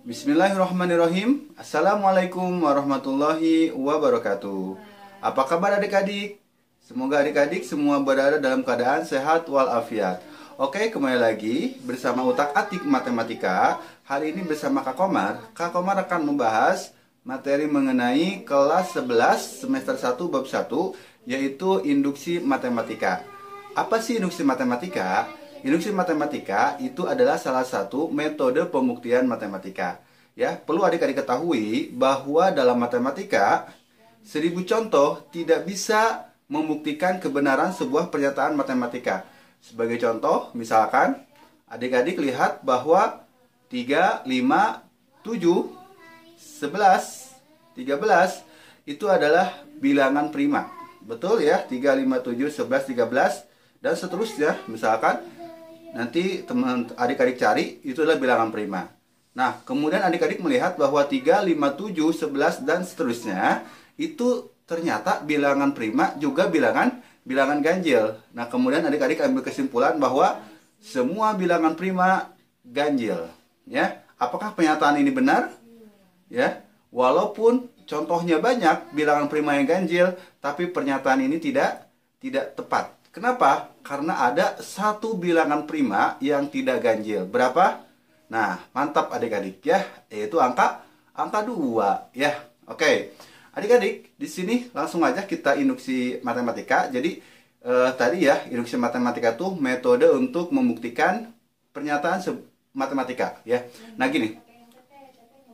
Bismillahirrahmanirrahim. Assalamualaikum warahmatullahi wabarakatuh. Apa kabar adik-adik? Semoga adik-adik semua berada dalam keadaan sehat walafiat. Oke, kembali lagi bersama Utak Atik Matematika. Hari ini bersama Kak Komar. Kak Komar akan membahas materi mengenai kelas 11 semester 1 bab 1, yaitu induksi matematika. Apa sih induksi matematika? Induksi matematika itu adalah salah satu metode pembuktian matematika. Ya, perlu adik-adik ketahui bahwa dalam matematika 1000 contoh tidak bisa membuktikan kebenaran sebuah pernyataan matematika. Sebagai contoh, misalkan adik-adik lihat bahwa 3, 5, 7, 11, 13 itu adalah bilangan prima. Betul ya? 3, 5, 7, 11, 13 dan seterusnya. Misalkan nanti teman adik-adik cari itu adalah bilangan prima. Nah, kemudian adik-adik melihat bahwa 3, 5, 7, 11 dan seterusnya itu ternyata bilangan prima juga bilangan ganjil. Nah, kemudian adik-adik ambil kesimpulan bahwa semua bilangan prima ganjil. Ya, apakah pernyataan ini benar? Ya, walaupun contohnya banyak bilangan prima yang ganjil, tapi pernyataan ini tidak tepat. Kenapa? Karena ada satu bilangan prima yang tidak ganjil. Berapa? Nah, mantap adik-adik ya, yaitu angka 2 ya. Oke. Adik-adik, di sini langsung aja kita induksi matematika. Jadi tadi ya, induksi matematika itu metode untuk membuktikan pernyataan matematika ya. Nah, gini.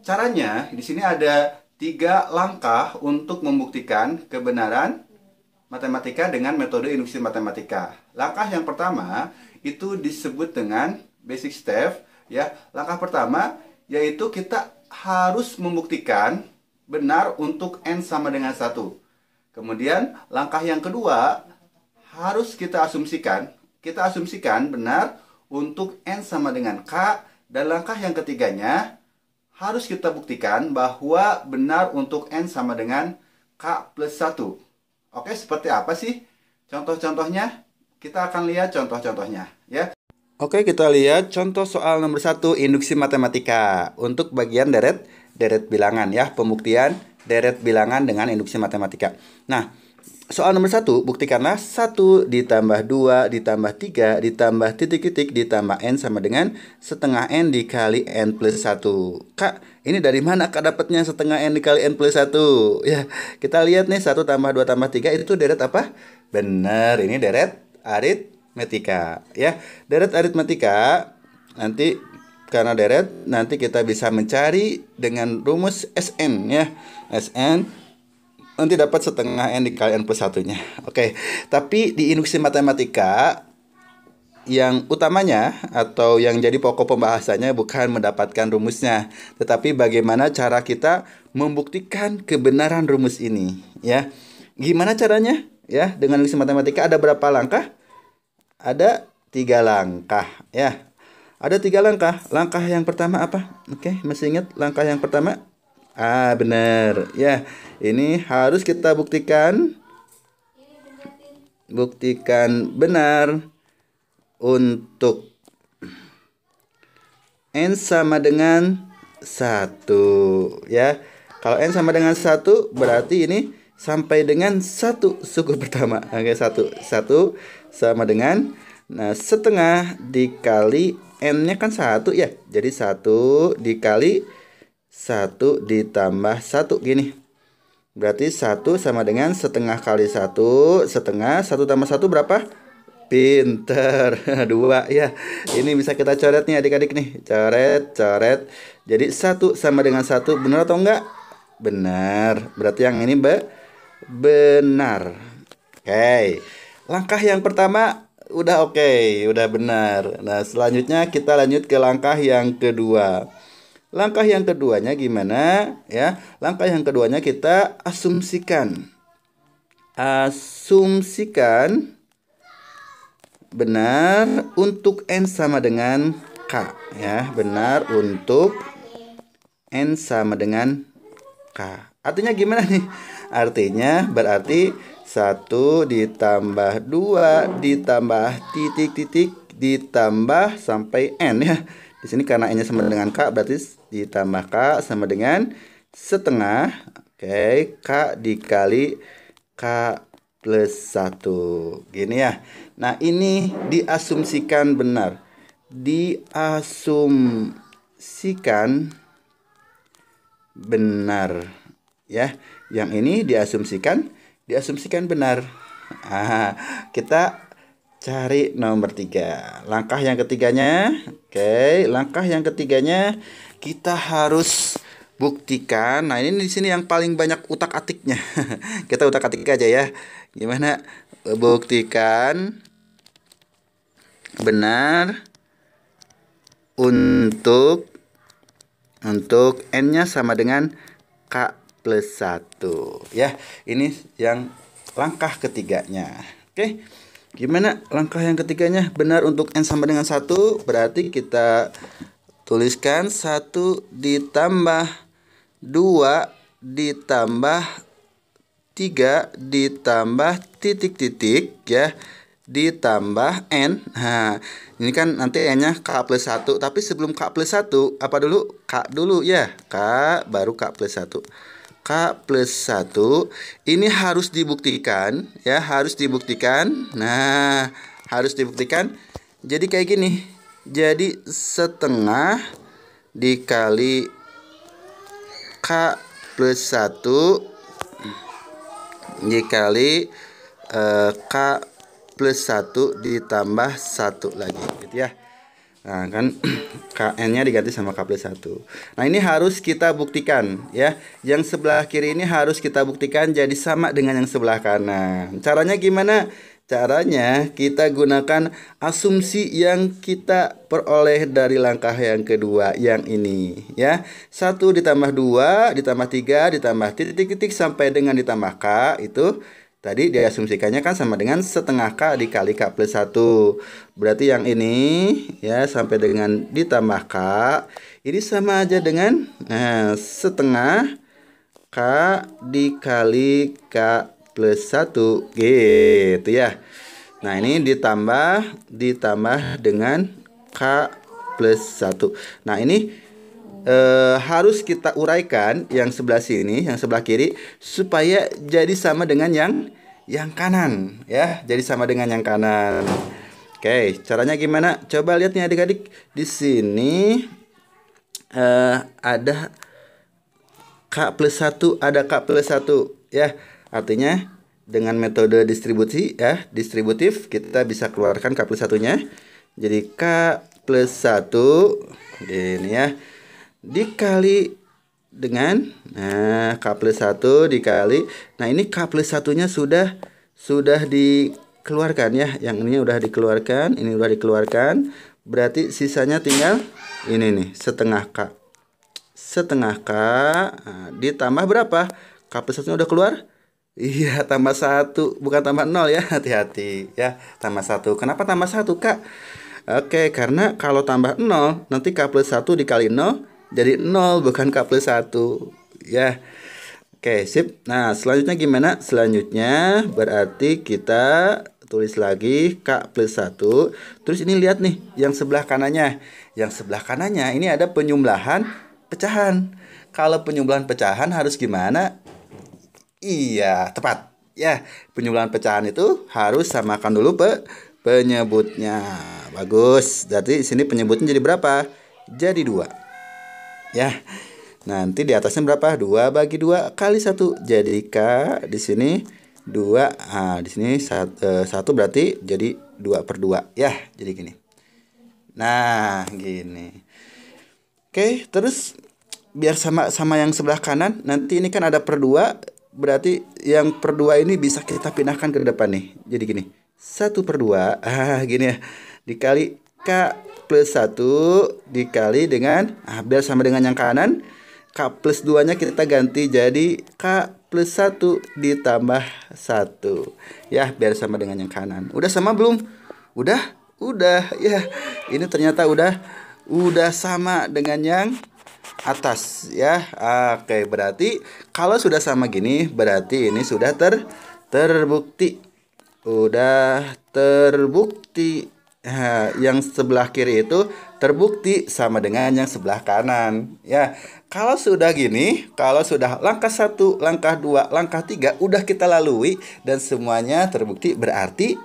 Caranya di sini ada 3 langkah untuk membuktikan kebenaran matematika dengan metode induksi matematika. Langkah yang pertama itu disebut dengan basic step ya. Langkah pertama yaitu kita harus membuktikan benar untuk n sama dengan 1. Kemudian langkah yang kedua harus kita asumsikan benar untuk n sama dengan k, dan langkah yang ketiganya harus kita buktikan bahwa benar untuk n sama dengan k plus 1. Oke, seperti apa sih contoh-contohnya? Kita akan lihat contoh-contohnya ya. Oke, kita lihat contoh soal nomor 1 induksi matematika untuk bagian deret bilangan ya, pembuktian deret bilangan dengan induksi matematika. Nah, soal nomor 1, buktikanlah 1 ditambah 2 ditambah 3 ditambah titik-titik ditambah n sama dengan setengah n dikali n plus 1. Kak, ini dari mana Kak dapatnya setengah n dikali n plus 1? Ya, kita lihat nih, 1 tambah 2 tambah 3 itu deret apa? Benar, ini deret aritmetika ya. Deret aritmetika nanti karena deret nanti kita bisa mencari dengan rumus Sn ya. Sn nanti dapat setengah n dikali n plus 1-nya. Oke, tapi di induksi matematika yang utamanya atau yang jadi pokok pembahasannya bukan mendapatkan rumusnya, tetapi bagaimana cara kita membuktikan kebenaran rumus ini ya. Gimana caranya? Ya, dengan induksi matematika ada berapa langkah? Ada 3 langkah ya. Ada 3 langkah. Langkah yang pertama apa? Oke, masih ingat langkah yang pertama? Benar ya. Ini harus kita buktikan benar untuk n sama dengan 1 ya. Kalau n sama dengan 1 berarti ini sampai dengan 1 suku pertama. Oke, 1 sama dengan setengah dikali n-nya kan 1 ya. Jadi 1 dikali 1 ditambah 1 gini. Berarti 1 sama dengan setengah kali 1. Setengah 1 tambah 1 berapa? Pinter. 2 ya. Ini bisa kita coret nih adik-adik nih. Coret. Jadi 1 sama dengan 1. Benar atau enggak? Benar. Berarti yang ini benar. Oke. Langkah yang pertama udah oke, udah benar. Nah, selanjutnya kita lanjut ke langkah yang kedua. Langkah yang keduanya gimana ya? Langkah yang keduanya kita asumsikan benar untuk n sama dengan k ya. Benar untuk n sama dengan k. Artinya gimana nih? Artinya berarti 1 ditambah 2 ditambah titik-titik ditambah sampai n ya. Di sini karena n-nya sama dengan k berarti ditambah K sama dengan setengah. Oke, K dikali K plus 1. Gini ya. Nah, ini diasumsikan benar. Diasumsikan benar. Ya, yang ini diasumsikan benar. Kita cari nomor 3. Langkah yang ketiganya. Oke, langkah yang ketiganya kita harus buktikan. Nah, ini di sini yang paling banyak utak-atiknya. Kita utak-atik aja ya. Gimana? Buktikan benar untuk N-nya sama dengan K plus 1. Ya, ini yang langkah ketiganya. Oke. Gimana langkah yang ketiganya? Benar untuk N sama dengan 1. Berarti kita tuliskan 1 ditambah 2 ditambah 3 ditambah titik-titik ya, ditambah N. Nah, ini kan nanti N-nya K plus 1. Tapi sebelum K plus 1, apa dulu? K dulu ya. K baru K plus 1. K plus 1 ini harus dibuktikan ya, harus dibuktikan. Nah, harus dibuktikan. Jadi kayak gini. Jadi setengah dikali K plus 1 dikali K plus 1 ditambah 1 lagi gitu ya. Nah, kan KN-nya diganti sama K plus 1. Nah, ini harus kita buktikan ya. Yang sebelah kiri ini harus kita buktikan jadi sama dengan yang sebelah kanan. Caranya gimana? Caranya kita gunakan asumsi yang kita peroleh dari langkah yang kedua yang ini ya. 1 ditambah 2 ditambah 3 ditambah titik-titik sampai dengan ditambah K itu tadi diasumsikannya kan sama dengan setengah K dikali K plus 1. Berarti yang ini ya sampai dengan ditambah K ini sama aja dengan setengah K dikali K plus 1 gitu ya. Nah, ini ditambah dengan K plus 1. Nah, ini harus kita uraikan yang sebelah sini, yang sebelah kiri supaya jadi sama dengan yang kanan ya, jadi sama dengan yang kanan. Oke, caranya gimana? Coba lihat nih adik-adik. Di sini ada K plus 1, ada K plus 1 ya. Artinya dengan metode distribusi ya, distributif kita bisa keluarkan K plus 1-nya. Jadi K plus 1 ini ya dikali dengan K plus 1 dikali. Nah, ini K plus 1-nya sudah dikeluarkan ya. Yang ini udah dikeluarkan, ini udah dikeluarkan. Berarti sisanya tinggal ini nih, setengah K. Setengah K ditambah berapa? K plus 1-nya udah keluar? Iya, tambah 1, bukan tambah 0 ya. Hati-hati ya, tambah 1. Kenapa tambah 1, Kak? Oke, karena kalau tambah 0 nanti K plus 1 dikali 0 jadi 0, bukan K plus 1 ya. Oke, sip. Nah, selanjutnya gimana? Selanjutnya berarti kita tulis lagi K plus 1. Terus ini lihat nih yang sebelah kanannya. Yang sebelah kanannya ini ada penyumblahan pecahan. Kalau penyumblahan pecahan harus gimana? Iya, tepat. Ya, penyumblahan pecahan itu harus samakan dulu penyebutnya. Bagus. Berarti di sini penyebutnya jadi berapa? Jadi 2. Ya. Nanti di atasnya berapa? 2 bagi 2 kali 1. Jadi K di sini 2. Di sini 1 berarti jadi 2/2 ya. Jadi gini. Nah, gini. Oke, terus biar sama yang sebelah kanan. Nanti ini kan ada per 2. Berarti yang per 2 ini bisa kita pindahkan ke depan nih. Jadi gini. 1/2. Gini ya. Dikali K plus 1 dikali dengan biar sama dengan yang kanan, K plus 2 nya kita ganti jadi K plus 1 ditambah 1 ya, biar sama dengan yang kanan. Udah sama belum? Udah ya. Ini ternyata udah sama dengan yang atas ya. Oke, berarti kalau sudah sama gini berarti ini sudah terbukti. Udah terbukti. Yang sebelah kiri itu terbukti sama dengan yang sebelah kanan. Ya, kalau sudah gini, kalau sudah langkah 1, langkah 2, langkah 3 udah kita lalui dan semuanya terbukti, berarti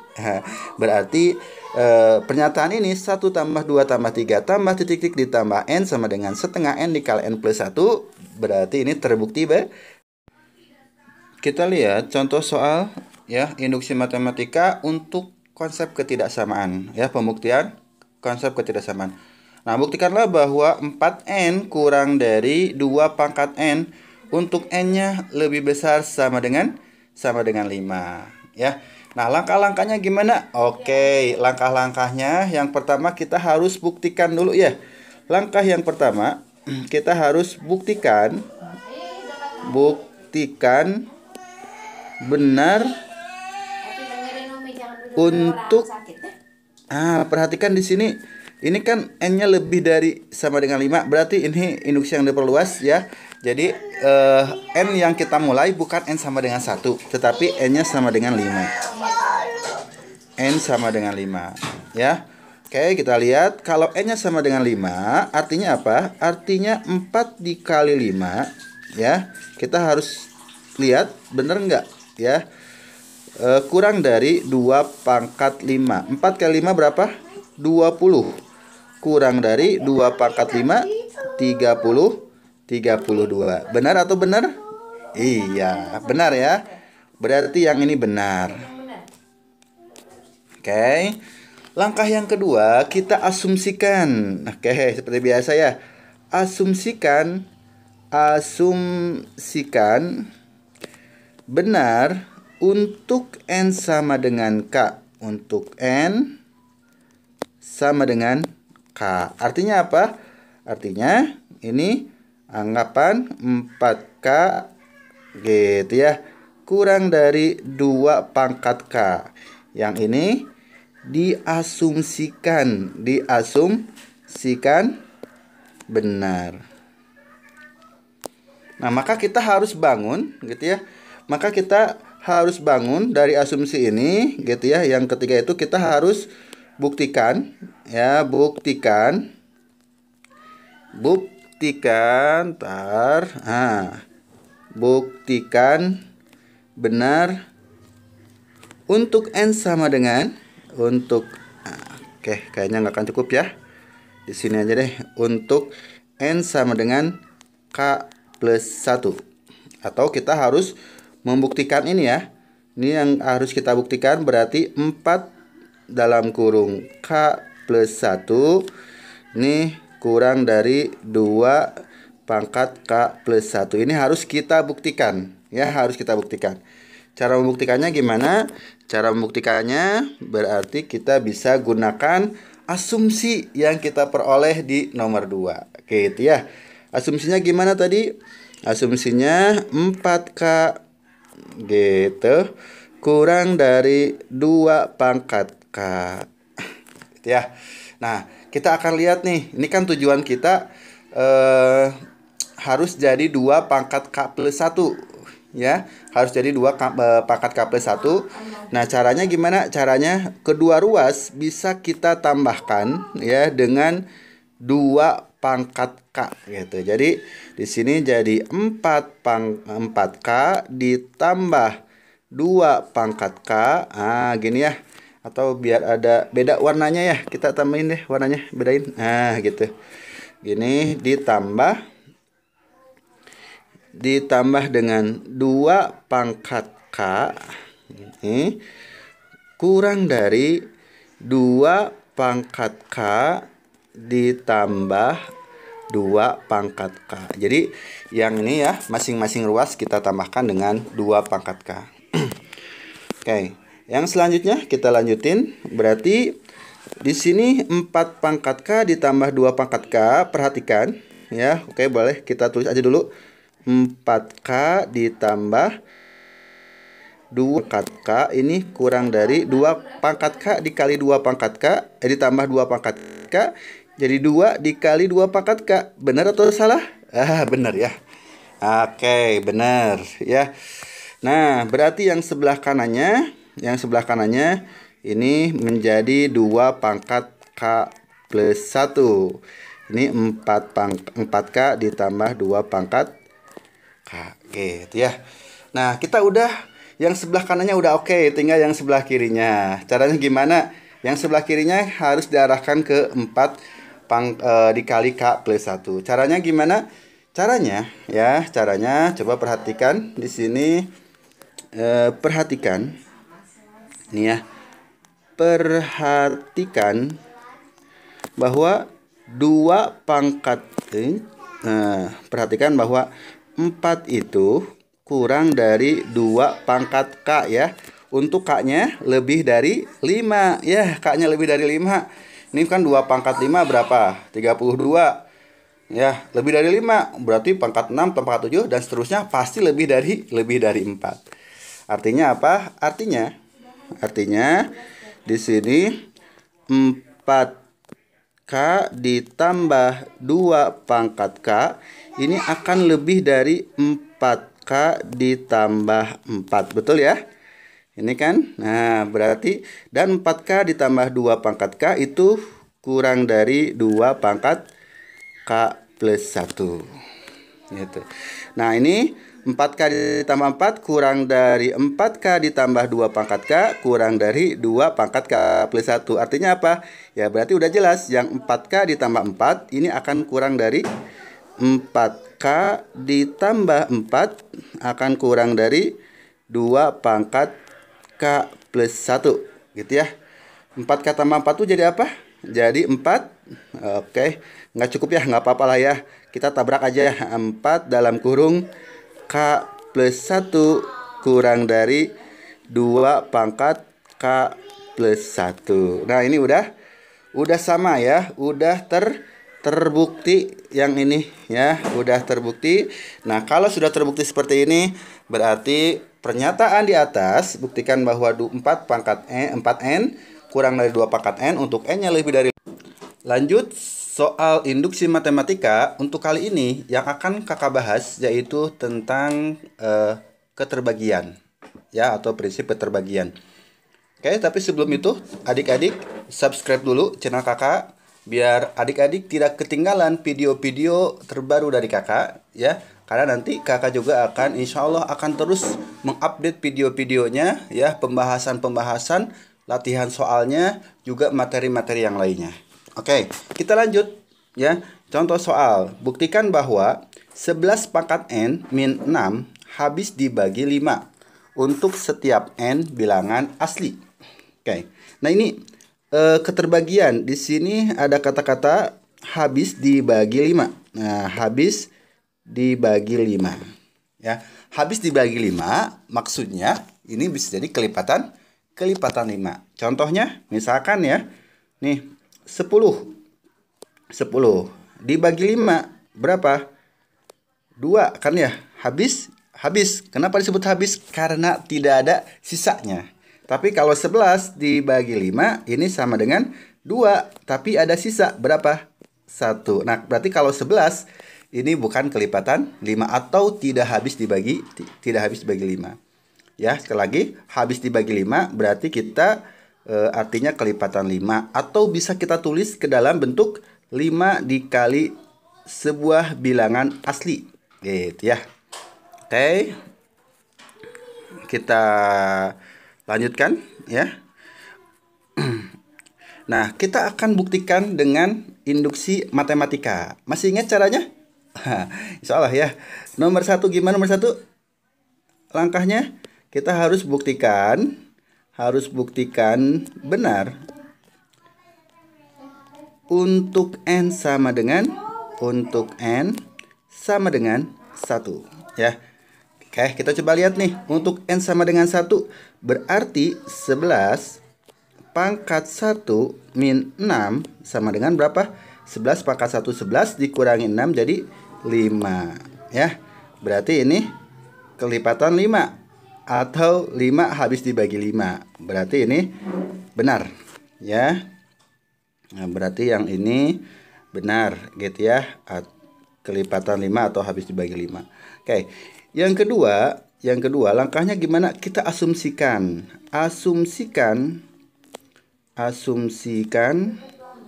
pernyataan ini 1 tambah 2 tambah 3 tambah titik-titik ditambah N sama dengan setengah N dikali N plus 1, berarti ini terbukti. Kita lihat contoh soal ya, induksi matematika untuk konsep ketidaksamaan ya, pembuktian konsep ketidaksamaan. Nah, buktikanlah bahwa 4N kurang dari 2 pangkat N untuk N-nya lebih besar sama dengan 5 ya. Nah, langkah-langkahnya gimana? Oke, langkah-langkahnya yang pertama kita harus buktikan dulu ya. Langkah yang pertama kita harus buktikan benar untuk perhatikan di sini. Ini kan N-nya lebih dari sama dengan 5, berarti ini induksi yang diperluas ya. Jadi N yang kita mulai bukan N sama dengan 1, tetapi N-nya sama dengan 5. N sama dengan 5 ya. Oke, kita lihat kalau N-nya sama dengan 5, artinya apa? Artinya 4 dikali 5 ya. Kita harus lihat bener nggak ya. Kurang dari 2 pangkat 5. 4 kali 5 berapa? 20. Kurang dari 2 pangkat 5, 32. Benar atau benar? Iya, benar ya. Berarti yang ini benar. Oke. Langkah yang kedua, kita asumsikan. Oke, seperti biasa ya. Asumsikan benar untuk N sama dengan K. Untuk N sama dengan K. Artinya apa? Artinya ini anggapan 4K gitu ya. Kurang dari 2 pangkat K. Yang ini diasumsikan benar. Nah, maka kita harus bangun gitu ya. Maka kita harus bangun dari asumsi ini gitu ya. Yang ketiga itu kita harus buktikan ya, buktikan benar untuk N sama dengan oke, kayaknya nggak akan cukup ya. Di sini aja deh, untuk N sama dengan K plus 1. Atau kita harus membuktikan ini ya. Ini yang harus kita buktikan, berarti 4 dalam kurung K plus 1 ini kurang dari 2 pangkat K plus 1. Ini harus kita buktikan ya, harus kita buktikan. Cara membuktikannya gimana? Cara membuktikannya berarti kita bisa gunakan asumsi yang kita peroleh di nomor 2 gitu ya. Asumsinya gimana tadi? Asumsinya 4K gitu kurang dari 2 pangkat K gitu ya. Nah, kita akan lihat nih. Ini kan tujuan kita harus jadi 2 pangkat K plus 1 ya. Harus jadi 2 pangkat K plus 1. Nah, caranya gimana? Caranya kedua ruas bisa kita tambahkan ya dengan 2 pangkat K gitu. Jadi di sini jadi 4K ditambah 2 pangkat K. Gini ya. Atau biar ada beda warnanya ya, kita tambahin deh warnanya, bedain. Gitu. Gini ditambah dengan 2 pangkat K ini kurang dari 2 pangkat K ditambah 2 pangkat K. Jadi yang ini ya, masing-masing ruas kita tambahkan dengan 2 pangkat K. Oke. Yang selanjutnya kita lanjutin, berarti di sini 4 pangkat K ditambah 2 pangkat K. Perhatikan ya. Oke, boleh kita tulis aja dulu. 4K ditambah 2 pangkat K ini kurang dari 2 pangkat K dikali 2 pangkat K ditambah 2 pangkat K. Jadi 2 dikali 2 pangkat K. Benar atau salah? Benar ya. Oke, benar ya. Nah, berarti yang sebelah kanannya ini menjadi 2 pangkat K plus 1. Ini 4K ditambah 2 pangkat K. Gitu ya. Nah, kita udah yang sebelah kanannya udah oke, tinggal yang sebelah kirinya. Caranya gimana? Yang sebelah kirinya harus diarahkan ke 4 dikali K plus 1. Caranya gimana? Caranya coba perhatikan di sini. Perhatikan. Nih ya. Perhatikan bahwa 2 pangkat perhatikan bahwa 4 itu kurang dari 2 pangkat K ya. Untuk K-nya lebih dari 5 ya, K-nya lebih dari 5. Ini kan 2 pangkat 5 berapa? 32. Ya, lebih dari 5 berarti pangkat 6, pangkat 7 dan seterusnya pasti lebih dari 4. Artinya apa? Artinya di sini 4 K ditambah 2 pangkat K ini akan lebih dari 4K ditambah 4. Betul ya? Ini kan? Nah, berarti dan 4K ditambah 2 pangkat K itu kurang dari 2 pangkat K plus 1. Gitu. Nah, ini 4K ditambah 4 kurang dari 4K ditambah 2 pangkat K kurang dari 2 pangkat K plus 1. Artinya apa? Ya berarti udah jelas. Yang 4K ditambah 4 ini akan kurang dari 4K ditambah 4 akan kurang dari 2 pangkat K plus 1. Gitu ya. 4K tambah 4 itu jadi apa? Jadi 4. Oke. Nggak cukup ya, nggak apa-apa lah ya. Kita tabrak aja ya. 4 dalam kurung K plus 1 kurang dari 2 pangkat K plus 1. Nah, ini udah sama ya. Udah terbukti yang ini ya. Udah terbukti. Nah, kalau sudah terbukti seperti ini, berarti pernyataan di atas buktikan bahwa 4 pangkat N, 4N kurang dari 2 pangkat N untuk N-nya lebih dari. Lanjut soal induksi matematika. Untuk kali ini yang akan kakak bahas yaitu tentang keterbagian ya, atau prinsip keterbagian. Oke, tapi sebelum itu adik-adik subscribe dulu channel kakak biar adik-adik tidak ketinggalan video-video terbaru dari kakak ya. Karena nanti kakak juga akan insya Allah akan terus mengupdate video-videonya ya, pembahasan-pembahasan, latihan soalnya, juga materi-materi yang lainnya. Oke, kita lanjut ya. Contoh soal, buktikan bahwa 11 pangkat N min 6 habis dibagi 5 untuk setiap N bilangan asli. Oke, nah ini keterbagian. Di sini ada kata-kata habis dibagi 5. Nah, habis dibagi 5 ya. Habis dibagi 5 maksudnya ini bisa jadi kelipatan 5. Contohnya misalkan ya, nih 10 dibagi 5 berapa? 2 kan ya. Habis. Kenapa disebut habis? Karena tidak ada sisanya. Tapi kalau 11 dibagi 5 ini sama dengan 2, tapi ada sisa berapa? 1. Nah, berarti kalau 11 ini bukan kelipatan 5 atau tidak habis dibagi 5. Ya, sekali lagi, habis dibagi 5 berarti kita artinya kelipatan 5, atau bisa kita tulis ke dalam bentuk 5 dikali sebuah bilangan asli. Gitu ya. Oke. Kita lanjutkan ya. Nah, kita akan buktikan dengan induksi matematika. Masih ingat caranya? Insya Allah ya. Nomor 1 gimana nomor 1? Langkahnya kita harus buktikan benar untuk N sama dengan 1 ya. Oke, kita coba lihat nih. Untuk N sama dengan 1 berarti 11 pangkat 1 min 6 sama dengan berapa? 11 pangkat 1 11 dikurangi 6 jadi 5 ya. Berarti ini kelipatan 5 atau 5 habis dibagi 5. Berarti ini benar ya. Nah, berarti yang ini benar gitu ya. Kelipatan 5 atau habis dibagi 5. Oke. Yang kedua langkahnya gimana? Kita asumsikan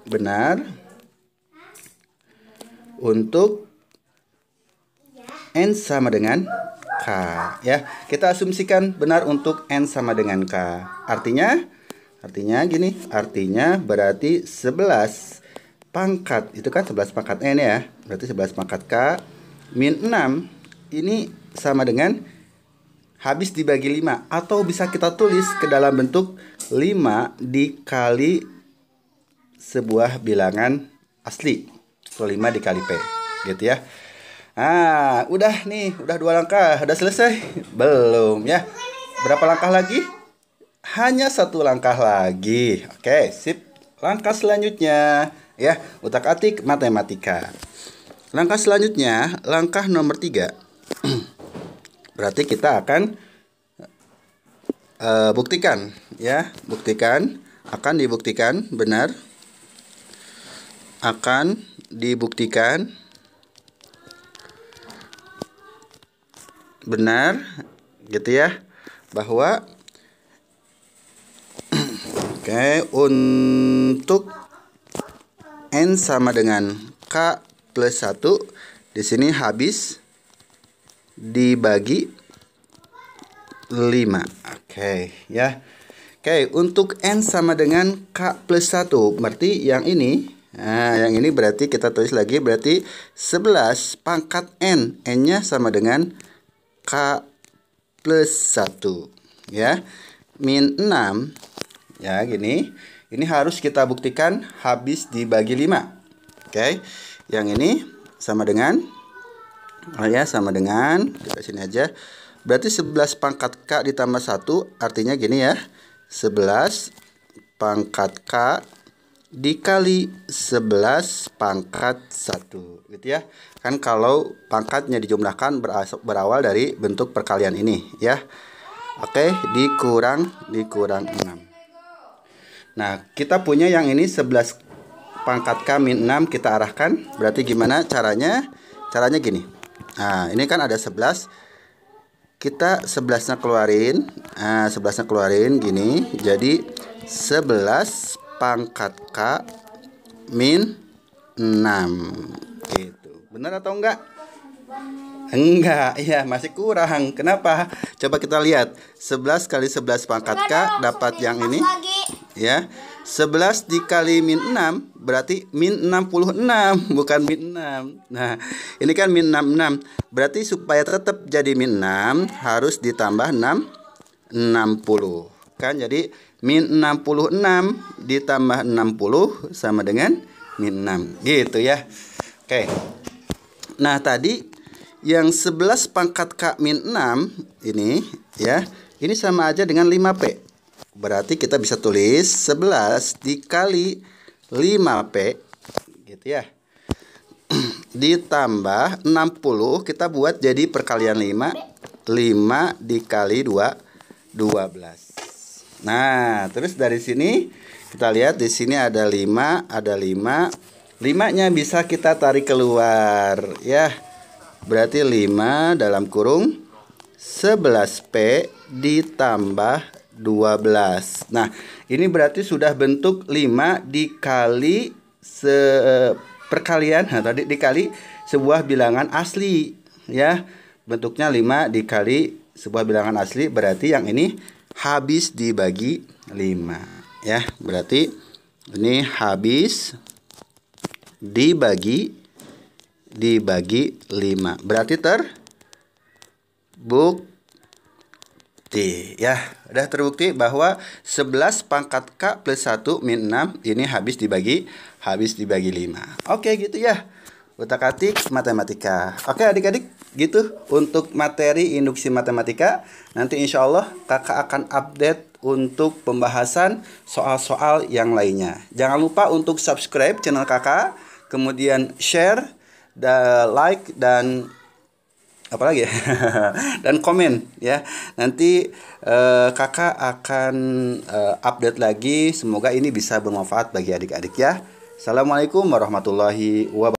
benar untuk N sama dengan K. Ya, kita asumsikan benar untuk N sama dengan K. Artinya gini, artinya berarti 11 pangkat, itu kan 11 pangkat N ya. Berarti 11 pangkat K min 6 ini sama dengan habis dibagi 5. Atau bisa kita tulis ke dalam bentuk 5 dikali sebuah bilangan asli. Atau 5 dikali P, gitu ya. Nah, udah nih, udah 2 langkah, udah selesai? Belum ya. Berapa langkah lagi? Hanya 1 langkah lagi. Oke, sip. Langkah selanjutnya ya, utak-atik matematika. Langkah selanjutnya, langkah nomor 3. Berarti kita akan buktikan ya, akan dibuktikan benar. Akan dibuktikan benar gitu ya, bahwa oke, untuk N sama dengan K plus 1 di sini habis dibagi 5. Oke ya. Oke, untuk N sama dengan K plus 1 berarti yang ini. Nah, yang ini berarti kita tulis lagi, berarti 11 pangkat N. N-nya sama dengan K plus 1 ya, min 6 ya, gini. Ini harus kita buktikan habis dibagi 5. Oke, yang ini sama dengan sama dengan, kita sini aja. Berarti 11 pangkat K ditambah 1 artinya gini ya, 11 pangkat K dikali 11 pangkat 1 gitu ya. Kan kalau pangkatnya dijumlahkan berawal dari bentuk perkalian ini ya. Oke, dikurang 6. Nah, kita punya yang ini 11 pangkat K min 6 kita arahkan. Berarti gimana caranya? Caranya gini. Nah, ini kan ada 11. Kita 11-nya keluarin. Nah, 11-nya keluarin gini. Jadi 11 pangkat K min 6 gitu. Benar atau enggak? Enggak, ya masih kurang. Kenapa? Coba kita lihat. 11 kali 11 pangkat K dapat yang ini. Ya. 11 dikali min 6 berarti min 66, bukan min 6. Nah, ini kan min 66. Berarti supaya tetap jadi min 6 harus ditambah 60. Kan jadi min 66 ditambah 60 sama dengan min 6 gitu ya. Oke. Nah, tadi yang 11 pangkat K min 6 ini ya, ini sama aja dengan 5P. Berarti kita bisa tulis 11 dikali 5P gitu ya. Ditambah 60, kita buat jadi perkalian 5. 5 dikali 2 12. Nah, terus dari sini kita lihat di sini ada 5, ada 5. 5-nya bisa kita tarik keluar ya. Berarti 5 dalam kurung 11P ditambah 12. Nah, ini berarti sudah bentuk 5 dikali perkalian. Nah, tadi dikali sebuah bilangan asli ya. Bentuknya 5 dikali sebuah bilangan asli, berarti yang ini habis dibagi 5 ya. Berarti ini habis dibagi 5. Berarti terbukti ya. Udah terbukti bahwa 11 pangkat K plus 1 min 6 ini habis dibagi 5. Oke gitu ya. Utak-atik matematika. Oke adik-adik, gitu untuk materi induksi matematika. Nanti insya Allah kakak akan update untuk pembahasan soal-soal yang lainnya. Jangan lupa untuk subscribe channel kakak, kemudian share, dan like, dan apa lagi ya? Dan komen ya. Nanti kakak akan update lagi. Semoga ini bisa bermanfaat bagi adik-adik ya. Assalamualaikum warahmatullahi wabarakatuh.